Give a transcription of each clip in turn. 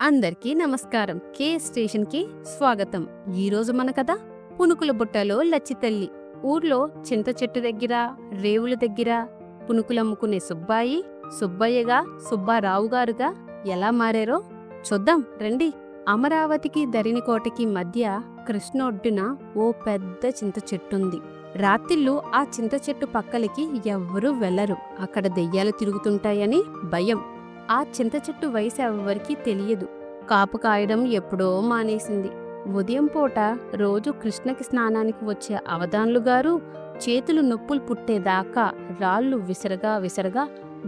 అందరికీ నమస్కారం. కే స్టేషన్ కి స్వాగతం. ఈ రోజు మన కథ పునుకుల బుట్టలో లచ్చితల్లి. ఊర్లో చింత చెట్టు దగ్గర, రేవుల దగ్గర పునుకులమ్ముకునే సుబ్బాయి సుబ్బయ్యగా సుబ్బారావు గారుగా ఎలా మారారో చూద్దాం రండి. అమరావతికి ధరణికోటకి మధ్య కృష్ణొడ్డున ఓ పెద్ద చింత చెట్టుంది. రాత్రిళ్ళు ఆ చింత చెట్టు పక్కలకి ఎవ్వరూ వెళ్లరు. అక్కడ దెయ్యాలు తిరుగుతుంటాయని భయం. ఆ చింత చెట్టు వయసు ఎవ్వరికీ తెలియదు. కాపు కాయడం ఎప్పుడో మానేసింది. ఉదయం పూట రోజు కృష్ణకి స్నానానికి వచ్చే అవధాన్లు గారు చేతులు నొప్పులు పుట్టేదాకా రాళ్ళు విసరగా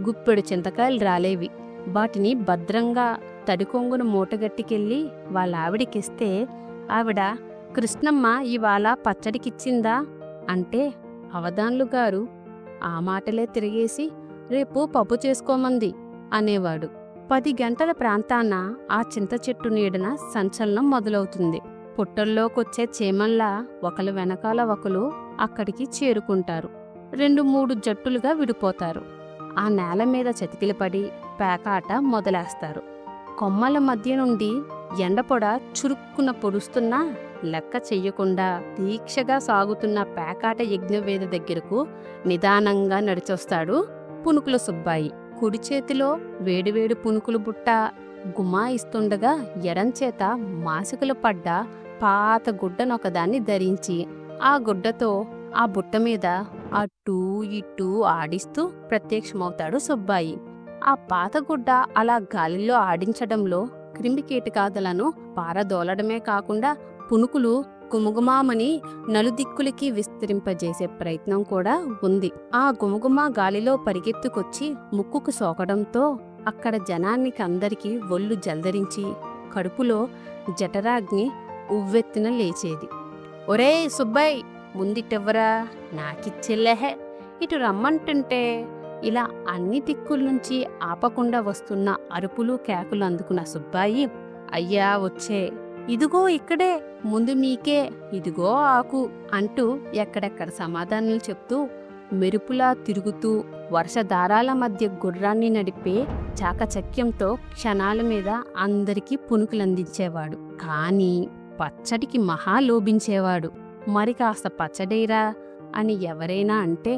గుప్పెడు చింతకాయలు రాలేవి. వాటిని భద్రంగా తడికొంగున మూటగట్టికెళ్ళి వాళ్ళ ఆవిడికిస్తే ఆవిడ, కృష్ణమ్మ ఇవాళ పచ్చడికిచ్చిందా అంటే అవధాన్లు గారు ఆ మాటలే తిరిగేసి రేపు పప్పు చేసుకోమంది అనేవాడు. 10 గంటల ప్రాంతాన ఆ చింత చెట్టు నీడన సంచలనం మొదలవుతుంది. పుట్టల్లోకొచ్చే చీమల్లా ఒకలు వెనకాల ఒకలు అక్కడికి చేరుకుంటారు. 2-3 జట్టులుగా విడిపోతారు. ఆ నేల మీద చతికిలపడి పేకాట మొదలేస్తారు. కొమ్మల మధ్య నుండి ఎండపొడ చురుక్కున పొడుస్తున్నా లెక్క చెయ్యకుండా దీక్షగా సాగుతున్న పేకాట యజ్ఞవేద దగ్గరకు నిదానంగా నడిచొస్తాడు పునుకుల సుబ్బాయి. కుడి చేతిలో వేడివేడి పునుకులు బుట్ట గుమాయిస్తుండగా ఎడంచేత మాసికలు పడ్డ పాత గుడ్డనొకదాన్ని ధరించి ఆ గుడ్డతో ఆ బుట్ట మీద అటూ ఇటూ ఆడిస్తూ ప్రత్యక్షమవుతాడు సుబ్బాయి. ఆ పాత గుడ్డ అలా గాలిలో ఆడించడంలో క్రిమికీటకాదులను పారదోలడమే కాకుండా పునుకులు గుమగుమామని నలుదిక్కులకి విస్తరింపజేసే ప్రయత్నం కూడా ఉంది. ఆ గుమగుమ గాలిలో పరిగెత్తుకొచ్చి ముక్కుకు సోకడంతో అక్కడ జనానికి అందరికీ ఒళ్ళు జల్దరించి కడుపులో జఠరాగ్ని ఉవ్వెత్తున లేచేది. ఒరే సుబ్బయ్, ముందిటెవ్వరా, నాకిచ్చెల్లెహే, ఇటు రమ్మంటుంటే ఇలా అన్ని దిక్కుల నుంచి ఆపకుండా వస్తున్న అరుపులు కేకులు అందుకున్న సుబ్బాయి, అయ్యా వచ్చే, ఇదిగో ఇక్కడే, ముందు మీకే, ఇదిగో ఆకు అంటూ ఎక్కడెక్కడ సమాధానాలు చెప్తూ మెరుపులా తిరుగుతూ వర్షధారాల మధ్య గుర్రాన్ని నడిపే చాకచక్యంతో క్షణాల మీద అందరికీ పునుకులందించేవాడు. కాని పచ్చడికి మహా లోభించేవాడు. మరి కాస్త పచ్చడేరా అని ఎవరైనా అంటే,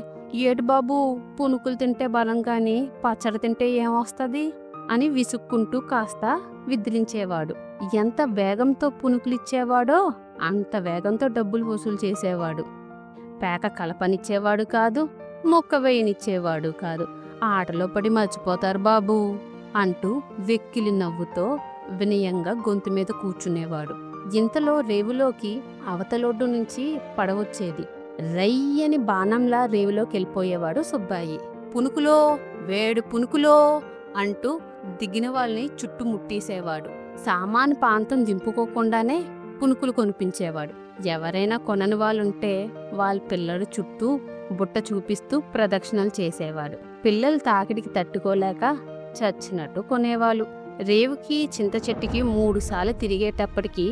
ఏడు బాబు, పునుకులు తింటే బలం కాని పచ్చడి తింటే ఏమొస్తుంది అని విసుక్కుంటూ కాస్త విదిలించేవాడు. ఎంత వేగంతో పునుకులిచ్చేవాడో అంత వేగంతో డబ్బులు వసూలు చేసేవాడు. పేక కలపనిచ్చేవాడు కాదు, మొక్క వేయనిచ్చేవాడు కాదు. ఆటలో పడి మర్చిపోతారు బాబూ అంటూ వెక్కిలి నవ్వుతో వినయంగా గొంతు మీద కూర్చునేవాడు. ఇంతలో రేవులోకి అవతలొడ్డు నుంచి పడవచ్చేది. రయ్యని బాణంలా రేవులోకి వెళ్ళిపోయేవాడు సుబ్బాయి. పునుకులో, వేడు పునుకులో అంటూ దిగిన వాళ్ళని చుట్టుముట్టేసేవాడు. సామాను పాంతం దింపుకోకుండానే పునుకులు కొనిపించేవాడు. ఎవరైనా కొనని వాళ్ళుంటే వాళ్ళ పిల్లలు చుట్టూ బుట్ట చూపిస్తూ ప్రదక్షిణలు చేసేవాడు. పిల్లలు తాకిడికి తట్టుకోలేక చచ్చినట్టు కొనేవాళ్ళు. రేవుకి చింత చెట్టుకి 3 సార్లు తిరిగేటప్పటికి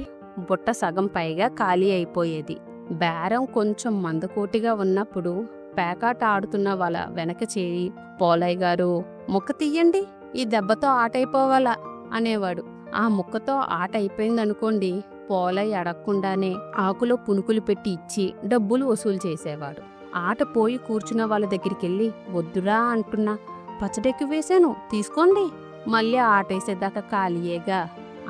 బుట్ట సగం పైగా ఖాళీ అయిపోయేది. బేరం కొంచెం మందకోటిగా ఉన్నప్పుడు పేకాట ఆడుతున్న వాళ్ళ వెనక చేరి, పోలయ్య గారు, ముక్క తీయండి, ఈ దెబ్బతో ఆటైపోవాలా అనేవాడు. ఆ ముక్కతో ఆట అయిపోయిందనుకోండి, పోలయ్య అడగకుండానే ఆకులో పునుకులు పెట్టి ఇచ్చి డబ్బులు వసూలు చేసేవాడు. ఆట పోయి కూర్చున్న వాళ్ళ దగ్గరికెళ్ళి, వద్దురా అంటున్నా, పచ్చడెక్కి వేశాను తీసుకోండి, మళ్ళీ ఆటేసేదాకా ఖాళీయేగా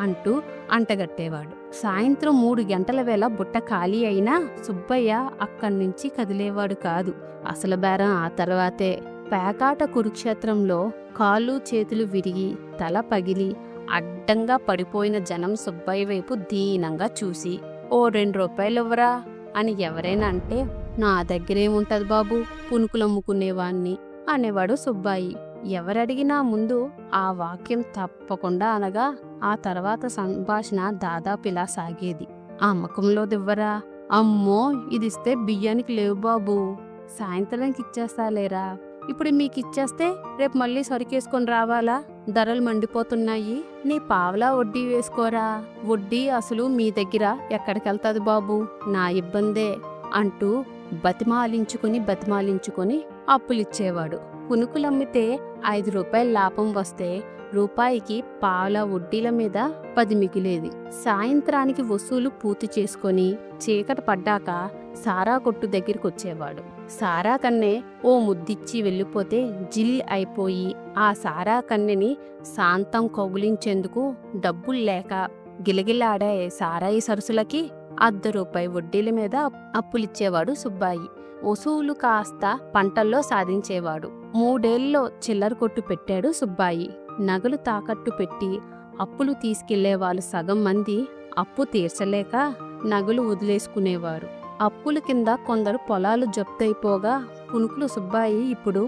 అంటూ అంటగట్టేవాడు. సాయంత్రం 3 గంటల వేళ బుట్ట ఖాళీ అయినా సుబ్బయ్య అక్కడి నుంచి కదిలేవాడు కాదు. అసలు బేరం ఆ తర్వాతే. పేకాట కురుక్షేత్రంలో కాళ్ళు చేతులు విరిగి తల పగిలి అడ్డంగా పడిపోయిన జనం సుబ్బయ్య వైపు దీనంగా చూసి, ఓ 2 రూపాయలు ఇవ్వరా అని ఎవరైనా అంటే, నా దగ్గరేముంటది బాబు, పునుకులమ్ముకునేవాణ్ణి అనేవాడు సుబ్బాయి. ఎవరడిగినా ముందు ఆ వాక్యం తప్పకుండా అనగా ఆ తర్వాత సంభాషణ దాదాపిలా సాగేది. ఆ అమ్మకంలో దివ్వరా, అమ్మో ఇదిస్తే బియ్యానికి లేవు బాబు, సాయంత్రానికి ఇచ్చేస్తాలేరా, ఇప్పుడు మీకిచ్చేస్తే రేపు మళ్ళీ సరికేసుకొని రావాలా, ధరలు మండిపోతున్నాయి, నీ పావలా వడ్డీ వేసుకోరా, వడ్డీ అసలు మీ దగ్గర ఎక్కడికెళ్తాది బాబు, నా ఇబ్బందే అంటూ బతిమాలించుకుని అప్పులిచ్చేవాడు. పునుకులమ్మితే 5 రూపాయల లాభం వస్తే రూపాయికి పాల వడ్డీల మీద 10 మిగిలేది. సాయంత్రానికి వసూలు పూర్తి చేసుకొని చీకటి పడ్డాక సారా కొట్టు దగ్గరికొచ్చేవాడు. సారా కన్నె ఓ ముద్దిచ్చి వెళ్ళిపోతే జిల్ అయిపోయి ఆ సారా కన్నెని శాంతం కౌగిలించేందుకు డబ్బులు లేక గిలగిలాడే సారాయి సరసులకి ₹1 వడ్డీల మీద అప్పులిచ్చేవాడు సుబ్బాయి. వసూలు కాస్త పంటల్లో సాధించేవాడు. 3 ఏళ్లలో చిల్లర కొట్టు పెట్టాడు సుబ్బాయి. నగలు తాకట్టు పెట్టి అప్పులు తీసుకెళ్లే వాళ్ళు సగం మంది అప్పు తీర్చలేక నగలు వదిలేసుకునేవారు. అప్పుల కింద కొందరు పొలాలు జప్తయిపోగా పునుకులు సుబ్బాయి ఇప్పుడు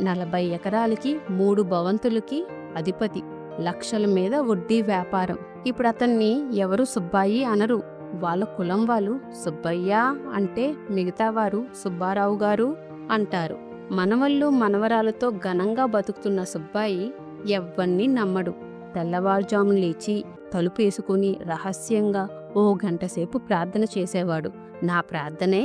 40 ఎకరాలకి 3 భవంతులకి అధిపతి. లక్షల మీద వడ్డీ వ్యాపారం. ఇప్పుడు అతన్ని ఎవరు సుబ్బాయి అనరు. వాళ్ళ కులం వాళ్ళు సుబ్బయ్య అంటే మిగతా వారు సుబ్బారావు గారు అంటారు. మనవళ్ళు మనవరాలతో ఘనంగా బతుకుతున్న సుబ్బాయి ఎవ్వరినీ నమ్మడు. తెల్లవారుజాము లేచి తలుపేసుకుని రహస్యంగా ఓ గంటసేపు ప్రార్థన చేసేవాడు. నా ప్రార్థనే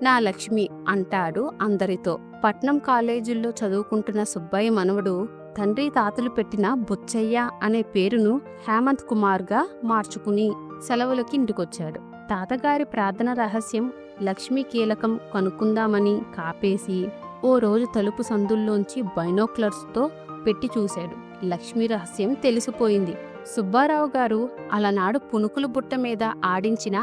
నా లక్ష్మి అంటాడు అందరితో. పట్నం కాలేజీల్లో చదువుకుంటున్న సుబ్బయ్య మనవడు తండ్రి తాతలు పెట్టిన బుచ్చయ్య అనే పేరును హేమంత్ కుమార్గా మార్చుకుని సెలవులకి ఇంటికొచ్చాడు. తాతగారి ప్రార్థన రహస్యం లక్ష్మీ కీలకం కనుక్కుందామని కాపేసి ఓ రోజు తలుపు సందుల్లోంచి బైనోక్లర్స్తో పెట్టి చూశాడు. లక్ష్మీ రహస్యం తెలిసిపోయింది. సుబ్బారావు గారు అలనాడు పునుకుల బుట్ట మీద ఆడించిన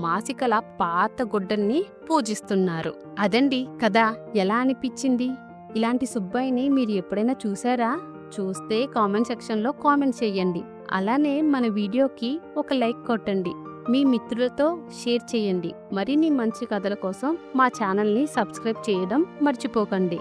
మాసికల పాత గుడ్డల్ని పూజిస్తున్నారు. అదండి కదా. ఎలా అనిపించింది? ఇలాంటి సుబ్బాయిని మీరు ఎప్పుడైనా చూసారా? చూస్తే కామెంట్ సెక్షన్లో కామెంట్ చేయండి. అలానే మన వీడియోకి ఒక లైక్ కొట్టండి. మీ మిత్రులతో షేర్ చేయండి. మరిన్ని మంచి కథల కోసం మా ఛానల్ని సబ్స్క్రైబ్ చేయడం మర్చిపోకండి.